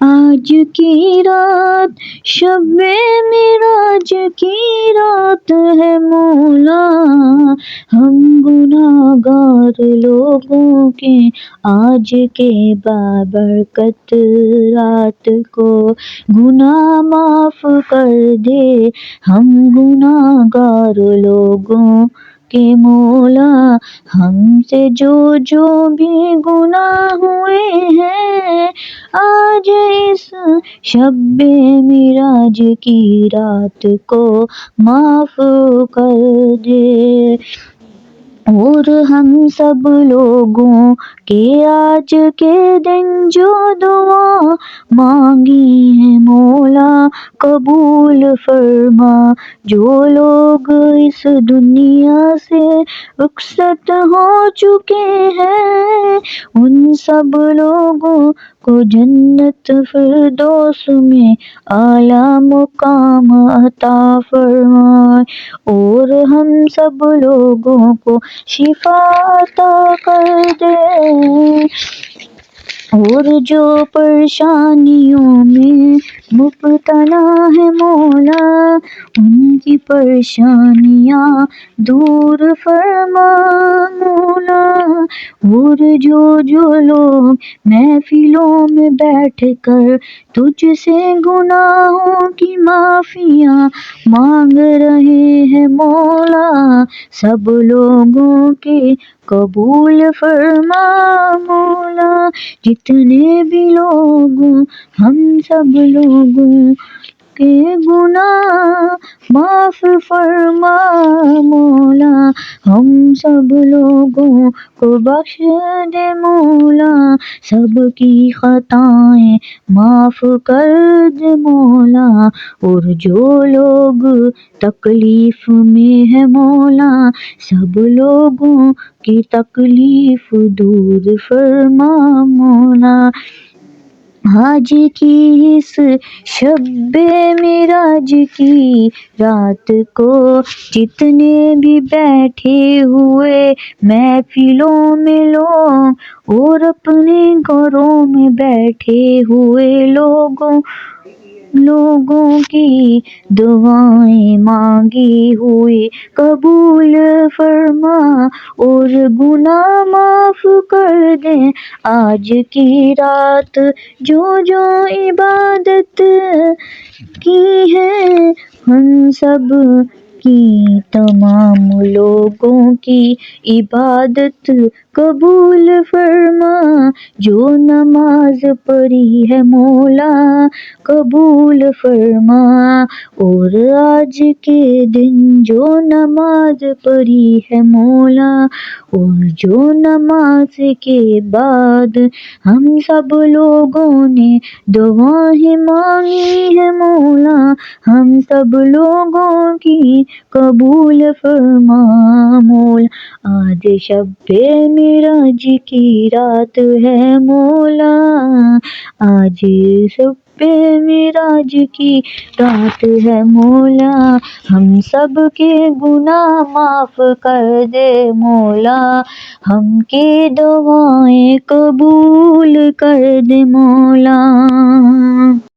آج کی رات شب معراج کی رات ہے مولا، ہم گناہگار لوگوں کے آج کے بابرکت رات کو گناہ معاف کر دے، ہم گناہگار لوگوں کے مولا، ہم سے جو بھی گناہ ہوئے ہیں آج اس شب معراج کی رات کو معاف کر دے، اور ہم سب لوگوں کے آج کے دن جو دعا مانگی ہے مولا قبول فرما، جو لوگ اس دنیا سے رخصت ہو چکے ہیں ان سب لوگوں کو جنت فردوس میں اعلیٰ مقام عطا فرمائے، اور ہم سب لوگوں کو شفا عطا کر دے، اور جو پریشانیوں میں مبتلا ہے مولا ان کی پریشانیاں دور فرما مولا، اور جو لوگ محفلوں میں بیٹھ کر تجھ سے گناہوں کی معافیاں مانگ رہے ہیں مولا سب لوگوں کے قبول فرما مولا، جتنے بھی لوگ ہم سب لوگوں کے گناہ معاف فرما مولا، ہم سب لوگوں کو بخش دے مولا، سب کی خطائیں معاف کر دے مولا، اور جو لوگ تکلیف میں ہے مولا سب لوگوں کی تکلیف دور فرما مولا، آج کی اس شب معراج کی رات کو جتنے بھی بیٹھے ہوئے محفلوں میں لوگ اور اپنے گھروں میں بیٹھے ہوئے لوگوں کی دعائیں مانگی ہوئی قبول فرما، اور گناہ معاف کر دے، آج کی رات جو عبادت کی ہے ہم سب کی تمام لوگوں کی عبادت قبول فرما، جو نماز پڑھی ہے مولا قبول فرما، اور آج کے دن جو نماز پڑھی ہے مولا اور جو نماز کے بعد ہم سب لوگوں نے دعائیں مانگی ہے مولا ہم سب لوگوں کی قبول فرما مولا، آج شب معراج کی رات ہے مولا، آج شب معراج کی رات ہے مولا، ہم سب کے گناہ معاف کر دے مولا، ہم کی دعائیں قبول کر دے مولا۔